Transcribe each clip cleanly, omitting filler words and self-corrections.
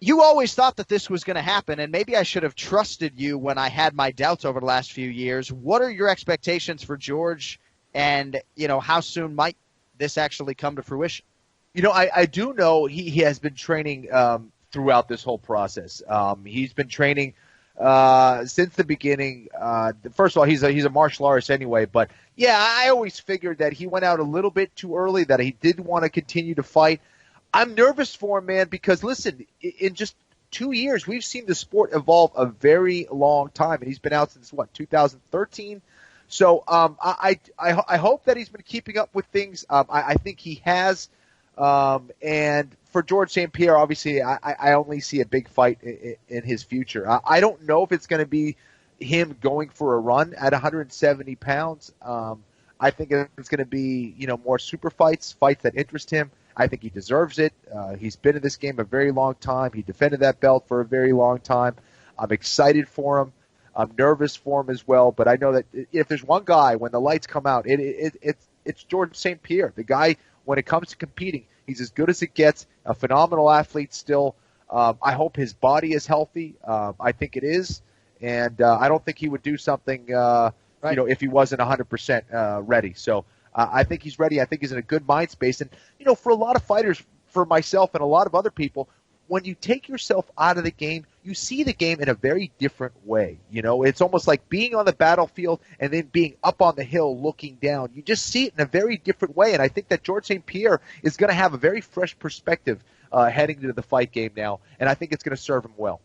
You always thought that this was going to happen, and maybe I should have trusted you when I had my doubts over the last few years. What are your expectations for George, and, how soon might this actually come to fruition? I do know he has been training throughout this whole process. He's been training since the beginning. First of all, he's a martial artist anyway, but yeah, I always figured that he went out a little bit too early, that he did want to continue to fight. I'm nervous for him, man, because listen, in just 2 years, we've seen the sport evolve a very long time, and he's been out since 2013. So I hope that he's been keeping up with things. I think he has. And for George St. Pierre, obviously, I only see a big fight in his future. I don't know if it's going to be him going for a run at 170 pounds. I think it's going to be, more super fights that interest him. I think he deserves it. He's been in this game a very long time. He defended that belt for a very long time. I'm excited for him. I'm nervous for him as well. But I know that if there's one guy, when the lights come out, it's George St. Pierre. The guy, when it comes to competing, he's as good as it gets, a phenomenal athlete still. I hope his body is healthy. I think it is. And I don't think he would do something, if he wasn't 100% ready. So I think he's ready. I think he's in a good mind space. And, for a lot of fighters, for myself and a lot of other people, when you take yourself out of the game, you see the game in a very different way. It's almost like being on the battlefield and then being up on the hill looking down. You just see it in a very different way. And I think that George St. Pierre is going to have a very fresh perspective heading into the fight game now. And I think it's going to serve him well.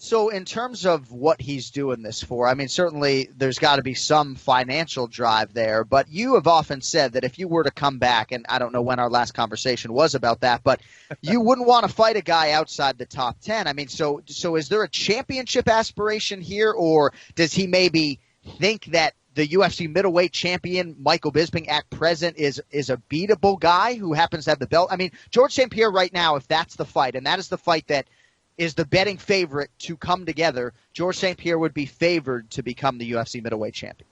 So in terms of what he's doing this for, I mean, certainly there's got to be some financial drive there, but you have often said that if you were to come back, and I don't know when our last conversation was about that, but you wouldn't want to fight a guy outside the top 10. I mean, so is there a championship aspiration here, or does he maybe think that the UFC middleweight champion, Michael Bisping, at present is a beatable guy who happens to have the belt? I mean, George St. Pierre right now, if that's the fight, and that is the fight that is the betting favorite to come together, George St. Pierre would be favored to become the UFC middleweight champion.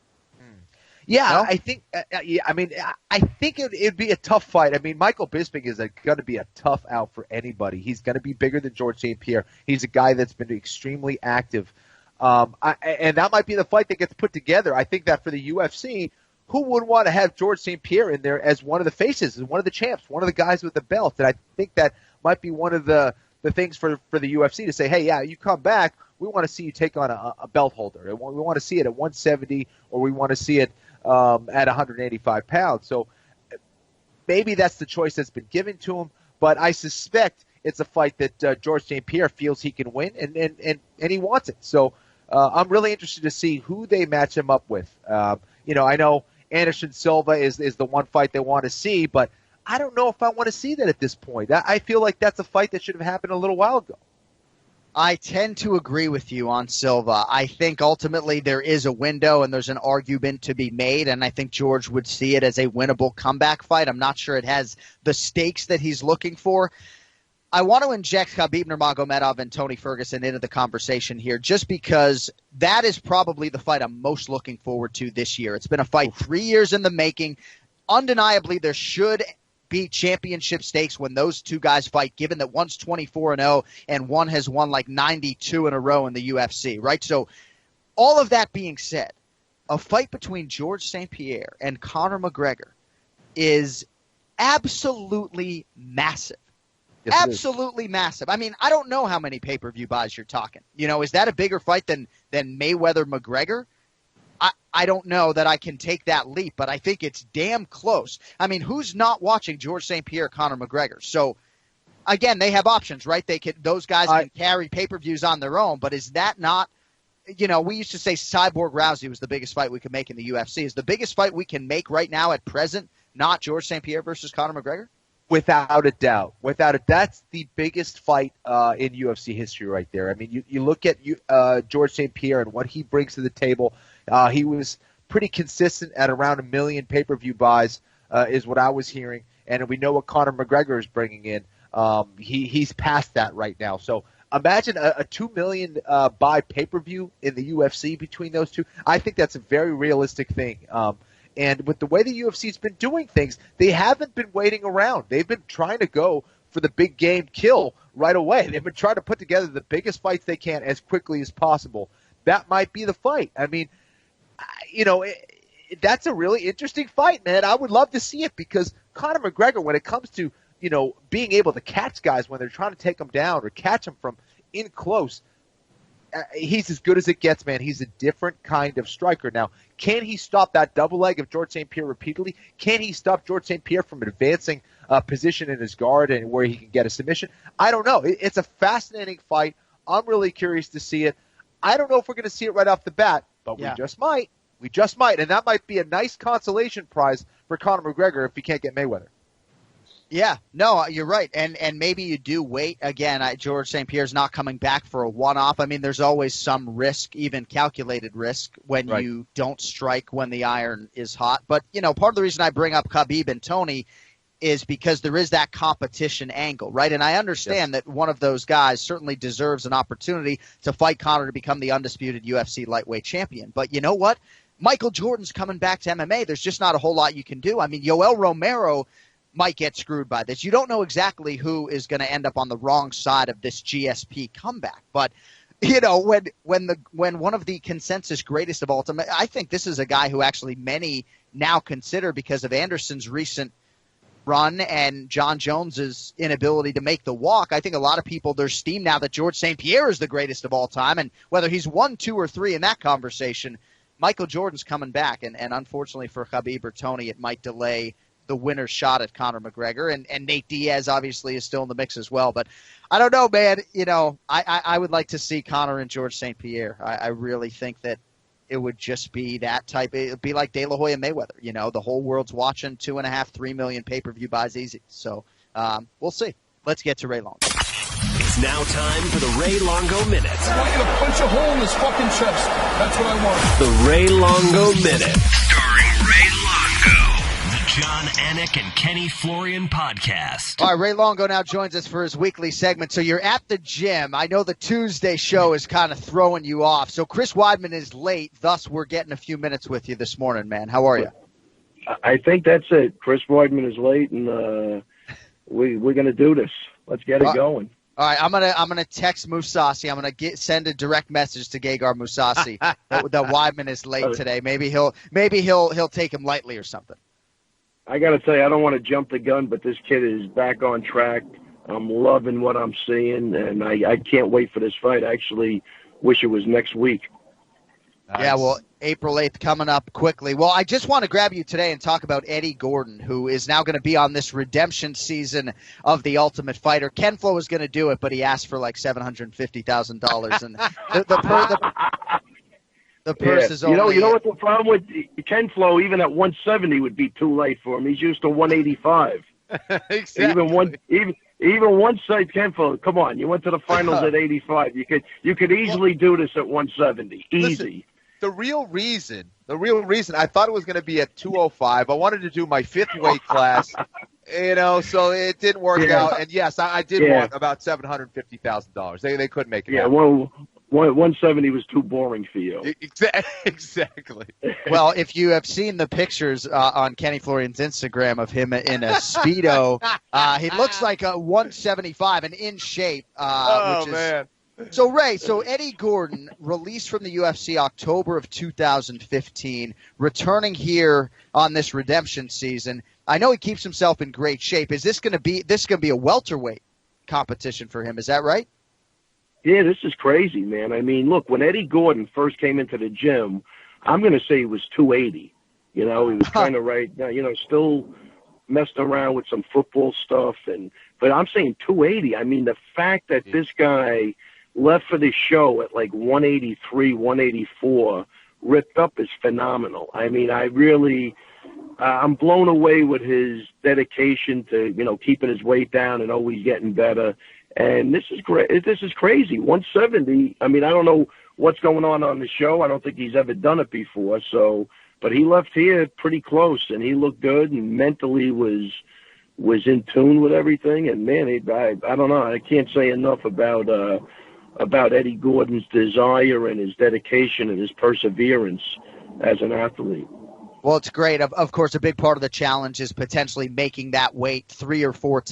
Yeah, no? I think. I think it'd be a tough fight. I mean, Michael Bisping is going to be a tough out for anybody. He's going to be bigger than George St. Pierre. He's a guy that's been extremely active, and that might be the fight that gets put together. I think that for the UFC, who wouldn't want to have George St. Pierre in there as one of the faces, as one of the champs, one of the guys with the belt? And I think that might be one of the things for the UFC to say, hey, yeah, you come back, we want to see you take on a belt holder. We want to see it at 170, or we want to see it at 185 pounds. So maybe that's the choice that's been given to him, but I suspect it's a fight that George St. Pierre feels he can win, and he wants it. So I'm really interested to see who they match him up with. I know Anderson Silva is the one fight they want to see, but I don't know if I want to see that at this point. I feel like that's a fight that should have happened a little while ago. I tend to agree with you on Silva. I think ultimately there is a window and there's an argument to be made, and I think George would see it as a winnable comeback fight. I'm not sure it has the stakes that he's looking for. I want to inject Khabib Nurmagomedov and Tony Ferguson into the conversation here just because that is probably the fight I'm most looking forward to this year. It's been a fight 3 years in the making. Undeniably, there should be championship stakes when those two guys fight, given that one's 24-0 and one has won like 92 in a row in the UFC, right? So all of that being said, a fight between George St. Pierre and Conor McGregor is absolutely massive. Yes, absolutely massive. I mean, I don't know how many pay-per-view buys you're talking. Is that a bigger fight than Mayweather-McGregor? I don't know that I can take that leap, but I think it's damn close. I mean, who's not watching George St. Pierre, Conor McGregor? So, again, they have options, right? Those guys can carry pay-per-views on their own, but is that not, we used to say Cyborg Rousey was the biggest fight we could make in the UFC. Is the biggest fight we can make right now at present not George St. Pierre versus Conor McGregor? Without a doubt. That's the biggest fight in UFC history right there. I mean, you look at George St. Pierre and what he brings to the table. He was pretty consistent at around 1 million pay-per-view buys, is what I was hearing. And we know what Conor McGregor is bringing in. He's past that right now. So imagine a 2 million buy pay-per-view in the UFC between those two. I think that's a very realistic thing. And with the way the UFC's been doing things, they haven't been waiting around. They've been trying to go for the big game kill right away. They've been trying to put together the biggest fights they can as quickly as possible. That might be the fight. I mean, that's a really interesting fight, man. I would love to see it because Conor McGregor, when it comes to, being able to catch guys when they're trying to take them down or catch them from in close, he's as good as it gets, man. He's a different kind of striker. Now, can he stop that double leg of George St. Pierre repeatedly? Can he stop George St. Pierre from advancing a position in his guard and where he can get a submission? I don't know. It's a fascinating fight. I'm really curious to see it. I don't know if we're going to see it right off the bat, but we just might. We just might, and that might be a nice consolation prize for Conor McGregor if he can't get Mayweather. Yeah, no, you're right, and maybe you do wait. Again, George St. Pierre's not coming back for a one-off. I mean, there's always some risk, even calculated risk, when you don't strike when the iron is hot. But, part of the reason I bring up Khabib and Tony is because there is that competition angle, right? And I understand that one of those guys certainly deserves an opportunity to fight Conor to become the undisputed UFC lightweight champion. But you know what? Michael Jordan's coming back to MMA. There's just not a whole lot you can do. I mean, Yoel Romero might get screwed by this. You don't know exactly who is going to end up on the wrong side of this GSP comeback. But, when one of the consensus greatest of all time, I think this is a guy who actually many now consider, because of Anderson's recent run and John Jones's inability to make the walk. I think a lot of people, there's steam now that George St. Pierre is the greatest of all time. And whether he's 1, 2, or 3 in that conversation, Michael Jordan's coming back. And unfortunately for Khabib or Tony, it might delay the winner's shot at Conor McGregor. And Nate Diaz obviously is still in the mix as well. But I don't know, man. I would like to see Conor and George St. Pierre. I really think that it would just be that type. It would be like De La Hoya Mayweather. The whole world's watching. 2.5, 3 million pay-per-view buys easy. So we'll see. Let's get to Ray Longo. It's now time for the Ray Longo Minute. I want you to punch a hole in his fucking chest. That's what I want. The Ray Longo Minute. Starring Ray Longo. The John Anik and Kenny Florian podcast. All right, Ray Longo now joins us for his weekly segment. So you're at the gym. I know the Tuesday show is kind of throwing you off. So Chris Weidman is late, thus we're getting a few minutes with you this morning, man. How are you? I think that's it. Chris Weidman is late, and we're going to do this. Let's get it going. All right, I'm gonna text Mousasi. I'm gonna send a direct message to Gegard Mousasi that Weidman is late today. Maybe he'll take him lightly or something. I got to tell you, I don't want to jump the gun, but this kid is back on track. I'm loving what I'm seeing, and I can't wait for this fight. I actually wish it was next week. Nice. Yeah, well, April 8th coming up quickly. Well, I just want to grab you today and talk about Eddie Gordon, who is now going to be on this redemption season of The Ultimate Fighter. Ken Flo was going to do it, but he asked for like $750,000, and the purse is only... You know what the problem with Ken Flo, even at 170 would be too late for him. He's used to 185. Exactly. Even one side, Ken Flo, come on, you went to the finals at 85. You could easily do this at 170. Easy. Listen, the real reason, I thought it was going to be at 205. I wanted to do my 5th weight class, so it didn't work out. And yes, I did want about $750,000. They couldn't make it happen. Well, 170 was too boring for you. Exactly. Well, if you have seen the pictures on Kenny Florian's Instagram of him in a Speedo, he looks like a 175 and in shape. Man. So, Ray, Eddie Gordon, released from the UFC October of 2015, returning here on this redemption season. I know he keeps himself in great shape. Is this going to be a welterweight competition for him? Is that right? Yeah, this is crazy, man. I mean, look, when Eddie Gordon first came into the gym, I'm going to say he was 280. He was kind of still messed around with some football stuff, but I'm saying 280. I mean, the fact that this guy left for the show at like 183, 184, ripped up is phenomenal. I mean, I'm blown away with his dedication to, keeping his weight down and always getting better. And this is great. This is crazy. 170. I mean, I don't know what's going on the show. I don't think he's ever done it before. But he left here pretty close, and he looked good, and mentally was in tune with everything. And man, I don't know. I can't say enough about Eddie Gordon's desire and his dedication and his perseverance as an athlete. Well, it's great. Of course, a big part of the challenge is potentially making that weight 3 or 4